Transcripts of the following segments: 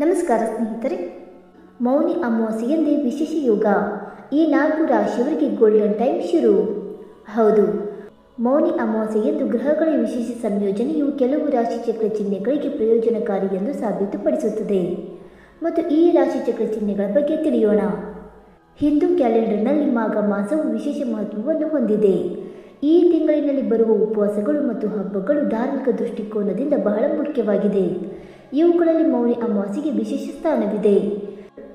ನಮಸ್ಕಾರ ಸ್ನೇಹಿತರೆ, ಮೌನಿ ಅಮಾವಾಸ್ಯೆಯಂದೇ ವಿಶೇಷ ಯೋಗ. ಈ 4 ರಾಶಿಯವರಿಗೆ ಗೋಲ್ಡನ್ ಟೈಮ್ ಶುರು. ಹೌದು, ಮೌನಿ ಅಮಾವಾಸ್ಯೆಯಂದು ಗ್ರಹಗಳ ವಿಶೇಷ ಸಂಯೋಜನೆಯು ಕೆಲವು ರಾಶಿ ಚಕ್ರ ಚಿಹ್ನೆಗಳಿಗೆ ಪ್ರಯೋಜನಕಾರಿ ಎಂದು ಸಾಬೀತುಪಡಿಸುತ್ತದೆ. ಮತ್ತು ಈ ರಾಶಿ ಚಕ್ರ ಚಿಹ್ನೆಗಳ ಬಗ್ಗೆ ತಿಳಿಯೋಣ. ಹಿಂದೂ ಕ್ಯಾಲೆಂಡರ್ನಲ್ಲಿ ಮಾಘ ಮಾಸವು ವಿಶೇಷ ಮಹತ್ವವನ್ನು ಹೊಂದಿದೆ. ಈ ತಿಂಗಳಿನಲ್ಲಿ ಬರುವ ಉಪವಾಸಗಳು ಮತ್ತು ಹಬ್ಬಗಳು ಧಾರ್ಮಿಕ ದೃಷ್ಟಿಕೋನದಿಂದ ಬಹಳ ಮುಖ್ಯವಾಗಿದೆ. ಇವುಗಳಲ್ಲಿ ಮೌನಿ ಅಮಾವಾಸ್ಯೆಗೆ ವಿಶೇಷ ಸ್ಥಾನವಿದೆ.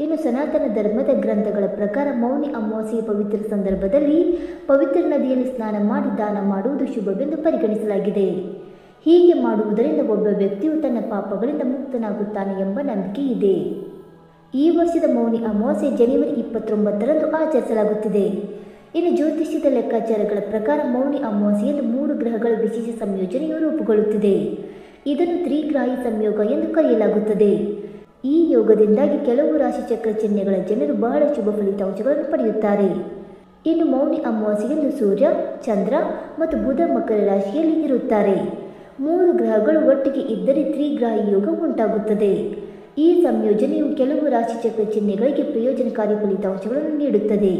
ಇನ್ನು ಸನಾತನ ಧರ್ಮದ ಗ್ರಂಥಗಳ ಪ್ರಕಾರ ಮೌನಿ ಅಮಾವಾಸ್ಯೆಯ ಪವಿತ್ರ ಸಂದರ್ಭದಲ್ಲಿ ಪವಿತ್ರ ನದಿಯಲ್ಲಿ ಸ್ನಾನ ಮಾಡಿ ದಾನ ಮಾಡುವುದು ಶುಭವೆಂದು ಪರಿಗಣಿಸಲಾಗಿದೆ. ಹೀಗೆ ಮಾಡುವುದರಿಂದ ಒಬ್ಬ ವ್ಯಕ್ತಿಯು ತನ್ನ ಪಾಪಗಳಿಂದ ಮುಕ್ತನಾಗುತ್ತಾನೆ ಎಂಬ ನಂಬಿಕೆ ಇದೆ. ಈ ವರ್ಷದ ಮೌನಿ ಅಮಾವಾಸ್ಯೆ ಜನವರಿ 29ರಂದು ಆಚರಿಸಲಾಗುತ್ತಿದೆ. ಇನ್ನು ಜ್ಯೋತಿಷ್ಯದ ಲೆಕ್ಕಾಚಾರಗಳ ಪ್ರಕಾರ ಮೌನಿ ಅಮಾವಾಸ್ಯೆಯಂದು 3 ಗ್ರಹಗಳ ವಿಶೇಷ ಸಂಯೋಜನೆಯು ರೂಪುಗೊಳ್ಳುತ್ತಿದೆ. ಇದನ್ನು ತ್ರಿಗ್ರಾಹಿ ಸಂಯೋಗ ಎಂದು ಕರೆಯಲಾಗುತ್ತದೆ. ಈ ಯೋಗದಿಂದಾಗಿ ಕೆಲವು ರಾಶಿ ಚಕ್ರ ಚಿಹ್ನೆಗಳ ಜನರು ಬಹಳ ಶುಭ ಫಲಿತಾಂಶಗಳನ್ನು ಪಡೆಯುತ್ತಾರೆ. ಇನ್ನು ಮೌನಿ ಅಮಾವಾಸ್ಯೆಯಂದು ಸೂರ್ಯ, ಚಂದ್ರ ಮತ್ತು ಬುಧ ಮಕರ ರಾಶಿಯಲ್ಲಿ ಇರುತ್ತಾರೆ. 3 ಗ್ರಹಗಳು ಒಟ್ಟಿಗೆ ಇದ್ದರೆ ತ್ರಿಗ್ರಾಹಿ ಯೋಗ ಉಂಟಾಗುತ್ತದೆ. ಈ ಸಂಯೋಜನೆಯು ಕೆಲವು ರಾಶಿ ಚಕ್ರ ಚಿಹ್ನೆಗಳಿಗೆ ಪ್ರಯೋಜನಕಾರಿ ಫಲಿತಾಂಶಗಳನ್ನು ನೀಡುತ್ತದೆ.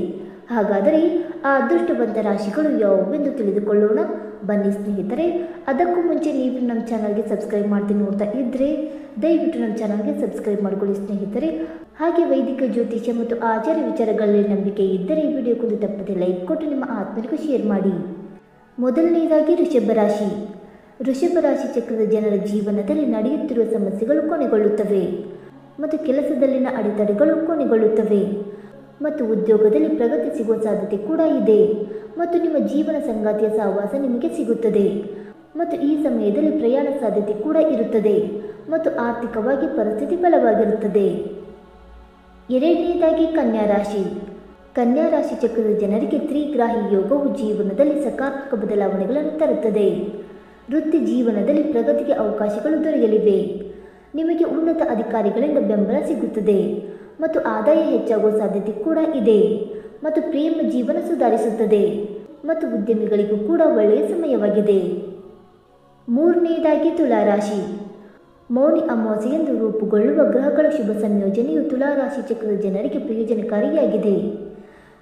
ಹಾಗಾದರೆ ಆ ಅದೃಷ್ಟವಂತ ರಾಶಿಗಳು ಯಾವುವೆಂದು ತಿಳಿದುಕೊಳ್ಳೋಣ ಬನ್ನಿ ಸ್ನೇಹಿತರೆ. ಅದಕ್ಕೂ ಮುಂಚೆ ನೀವು ನಮ್ಮ ಚಾನಲ್ಗೆ ಸಬ್ಸ್ಕ್ರೈಬ್ ಮಾಡ್ತಿ ನೋಡ್ತಾ ಇದ್ದರೆ ದಯವಿಟ್ಟು ನಮ್ಮ ಚಾನಲ್ಗೆ ಸಬ್ಸ್ಕ್ರೈಬ್ ಮಾಡಿಕೊಳ್ಳಿ ಸ್ನೇಹಿತರೆ. ಹಾಗೆ ವೈದಿಕ ಜ್ಯೋತಿಷ್ಯ ಮತ್ತು ಆಚಾರ ವಿಚಾರಗಳಲ್ಲಿ ನಂಬಿಕೆ ಇದ್ದರೆ ಈ ವಿಡಿಯೋಕ್ಕೊಂದು ತಪ್ಪದೆ ಲೈಕ್ ಕೊಟ್ಟು ನಿಮ್ಮ ಆತ್ಮರಿಗೂ ಶೇರ್ ಮಾಡಿ. ಮೊದಲನೆಯದಾಗಿ ವೃಷಭ ರಾಶಿ. ವೃಷಭ ರಾಶಿ ಚಕ್ರದ ಜನರ ಜೀವನದಲ್ಲಿ ನಡೆಯುತ್ತಿರುವ ಸಮಸ್ಯೆಗಳು ಕೊನೆಗೊಳ್ಳುತ್ತವೆ ಮತ್ತು ಕೆಲಸದಲ್ಲಿನ ಅಡೆತಡೆಗಳು ಕೊನೆಗೊಳ್ಳುತ್ತವೆ ಮತ್ತು ಉದ್ಯೋಗದಲ್ಲಿ ಪ್ರಗತಿ ಸಿಗುವ ಸಾಧ್ಯತೆ ಕೂಡ ಇದೆ ಮತ್ತು ನಿಮ್ಮ ಜೀವನ ಸಂಗಾತಿಯ ಸಹವಾಸ ನಿಮಗೆ ಸಿಗುತ್ತದೆ ಮತ್ತು ಈ ಸಮಯದಲ್ಲಿ ಪ್ರಯಾಣ ಸಾಧ್ಯತೆ ಕೂಡ ಇರುತ್ತದೆ ಮತ್ತು ಆರ್ಥಿಕವಾಗಿ ಪರಿಸ್ಥಿತಿ ಬಲವಾಗಿರುತ್ತದೆ. ಎರಡನೆಯದಾಗಿ ಕನ್ಯಾ ರಾಶಿ. ಕನ್ಯಾ ರಾಶಿ ಚಕ್ರದ ಜನರಿಗೆ ತ್ರಿಗ್ರಾಹಿ ಯೋಗವು ಜೀವನದಲ್ಲಿ ಸಕಾರಾತ್ಮಕ ಬದಲಾವಣೆಗಳನ್ನು ತರುತ್ತದೆ. ವೃತ್ತಿ ಜೀವನದಲ್ಲಿ ಪ್ರಗತಿಗೆ ಅವಕಾಶಗಳು ದೊರೆಯಲಿವೆ. ನಿಮಗೆ ಉನ್ನತ ಅಧಿಕಾರಿಗಳಿಂದ ಬೆಂಬಲ ಸಿಗುತ್ತದೆ ಮತ್ತು ಆದಾಯ ಹೆಚ್ಚಾಗುವ ಸಾಧ್ಯತೆ ಕೂಡ ಇದೆ ಮತ್ತು ಪ್ರೇಮ ಜೀವನ ಸುಧಾರಿಸುತ್ತದೆ ಮತ್ತು ಉದ್ಯಮಿಗಳಿಗೂ ಕೂಡ ಒಳ್ಳೆಯ ಸಮಯವಾಗಿದೆ. ಮೂರನೆಯದಾಗಿ ತುಲಾರಾಶಿ. ಮೌನಿ ಅಮಾವಾಸ್ಯೆಯಂದು ರೂಪುಗೊಳ್ಳುವ ಗ್ರಹಗಳ ಶುಭ ಸಂಯೋಜನೆಯು ತುಲಾರಾಶಿ ಚಕ್ರದ ಜನರಿಗೆ ಪ್ರಯೋಜನಕಾರಿಯಾಗಿದೆ.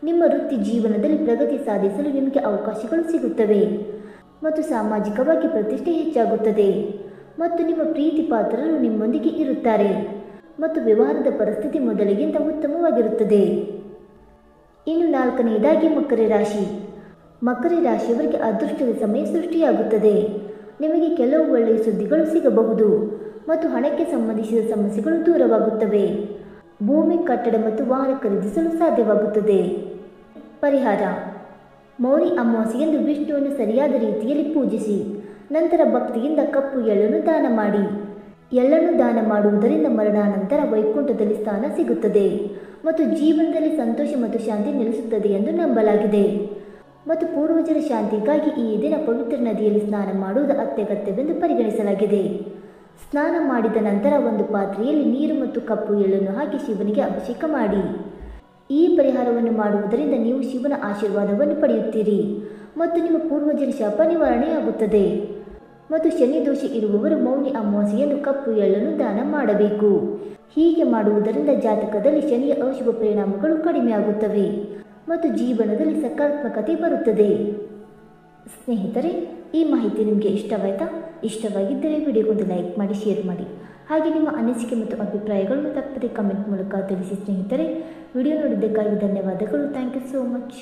ನಿಮ್ಮ ವೃತ್ತಿ ಜೀವನದಲ್ಲಿ ಪ್ರಗತಿ ಸಾಧಿಸಲು ನಿಮಗೆ ಅವಕಾಶಗಳು ಸಿಗುತ್ತವೆ ಮತ್ತು ಸಾಮಾಜಿಕವಾಗಿ ಪ್ರತಿಷ್ಠೆ ಹೆಚ್ಚಾಗುತ್ತದೆ ಮತ್ತು ನಿಮ್ಮ ಪ್ರೀತಿ ಪಾತ್ರರು ನಿಮ್ಮೊಂದಿಗೆ ಇರುತ್ತಾರೆ ಮತ್ತು ವ್ಯವಹಾರದ ಪರಿಸ್ಥಿತಿ ಮೊದಲಿಗಿಂತ ಉತ್ತಮವಾಗಿರುತ್ತದೆ. ಇನ್ನು ನಾಲ್ಕನೆಯದಾಗಿ ಮಕರ ರಾಶಿ. ಮಕರ ರಾಶಿಯವರಿಗೆ ಅದೃಷ್ಟದ ಸಮಯ ಸೃಷ್ಟಿಯಾಗುತ್ತದೆ. ನಿಮಗೆ ಕೆಲವು ಒಳ್ಳೆಯ ಸುದ್ದಿಗಳು ಸಿಗಬಹುದು ಮತ್ತು ಹಣಕ್ಕೆ ಸಂಬಂಧಿಸಿದ ಸಮಸ್ಯೆಗಳು ದೂರವಾಗುತ್ತವೆ. ಭೂಮಿ, ಕಟ್ಟಡ ಮತ್ತು ವಾಹನ ಖರೀದಿಸಲು ಸಾಧ್ಯವಾಗುತ್ತದೆ. ಪರಿಹಾರ: ಮೌನಿ ಅಮಾವಾಸ್ಯೆಯಂದು ವಿಷ್ಣುವನ್ನು ಸರಿಯಾದ ರೀತಿಯಲ್ಲಿ ಪೂಜಿಸಿ ನಂತರ ಭಕ್ತಿಯಿಂದ ಕಪ್ಪು ಎಳ್ಳನ್ನು ದಾನ ಮಾಡಿ. ಎಳ್ಳನ್ನು ದಾನ ಮಾಡುವುದರಿಂದ ಮರಣಾನಂತರ ವೈಕುಂಠದಲ್ಲಿ ಸ್ಥಾನ ಸಿಗುತ್ತದೆ ಮತ್ತು ಜೀವನದಲ್ಲಿ ಸಂತೋಷ ಮತ್ತು ಶಾಂತಿ ನೆಲೆಸುತ್ತದೆ ಎಂದು ನಂಬಲಾಗಿದೆ. ಮತ್ತು ಪೂರ್ವಜರ ಶಾಂತಿಗಾಗಿ ಈ ದಿನ ಪವಿತ್ರ ನದಿಯಲ್ಲಿ ಸ್ನಾನ ಮಾಡುವುದು ಅತ್ಯಗತ್ಯವೆಂದು ಪರಿಗಣಿಸಲಾಗಿದೆ. ಸ್ನಾನ ಮಾಡಿದ ನಂತರ ಒಂದು ಪಾತ್ರೆಯಲ್ಲಿ ನೀರು ಮತ್ತು ಕಪ್ಪು ಎಳ್ಳನ್ನು ಹಾಕಿ ಶಿವನಿಗೆ ಅಭಿಷೇಕ ಮಾಡಿ. ಈ ಪರಿಹಾರವನ್ನು ಮಾಡುವುದರಿಂದ ನೀವು ಶಿವನ ಆಶೀರ್ವಾದವನ್ನು ಪಡೆಯುತ್ತೀರಿ ಮತ್ತು ನಿಮ್ಮ ಪೂರ್ವಜರ ಶಾಪ ನಿವಾರಣೆಯಾಗುತ್ತದೆ. ಮತ್ತು ಶನಿ ದೋಷ ಇರುವವರು ಮೌನಿ ಅಮಾವಾಸ್ಯೆಯಂದು ಕಪ್ಪು ಎಳ್ಳನ್ನು ದಾನ ಮಾಡಬೇಕು. ಹೀಗೆ ಮಾಡುವುದರಿಂದ ಜಾತಕದಲ್ಲಿ ಶನಿಯ ಅಶುಭ ಪರಿಣಾಮಗಳು ಕಡಿಮೆಯಾಗುತ್ತವೆ ಮತ್ತು ಜೀವನದಲ್ಲಿ ಸಕಾರಾತ್ಮಕತೆ ಬರುತ್ತದೆ. ಸ್ನೇಹಿತರೆ, ಈ ಮಾಹಿತಿ ನಿಮಗೆ ಇಷ್ಟವಾಯಿತಾ? ಇಷ್ಟವಾಗಿದ್ದರೆ ವಿಡಿಯೋಗೊಂದು ಲೈಕ್ ಮಾಡಿ, ಶೇರ್ ಮಾಡಿ. ಹಾಗೆ ನಿಮ್ಮ ಅನಿಸಿಕೆ ಮತ್ತು ಅಭಿಪ್ರಾಯಗಳನ್ನು ತಪ್ಪದೆ ಕಮೆಂಟ್ ಮೂಲಕ ತಿಳಿಸಿ ಸ್ನೇಹಿತರೆ. ವಿಡಿಯೋ ನೋಡಿದ್ದಕ್ಕಾಗಿ ಧನ್ಯವಾದಗಳು. Thank you so much.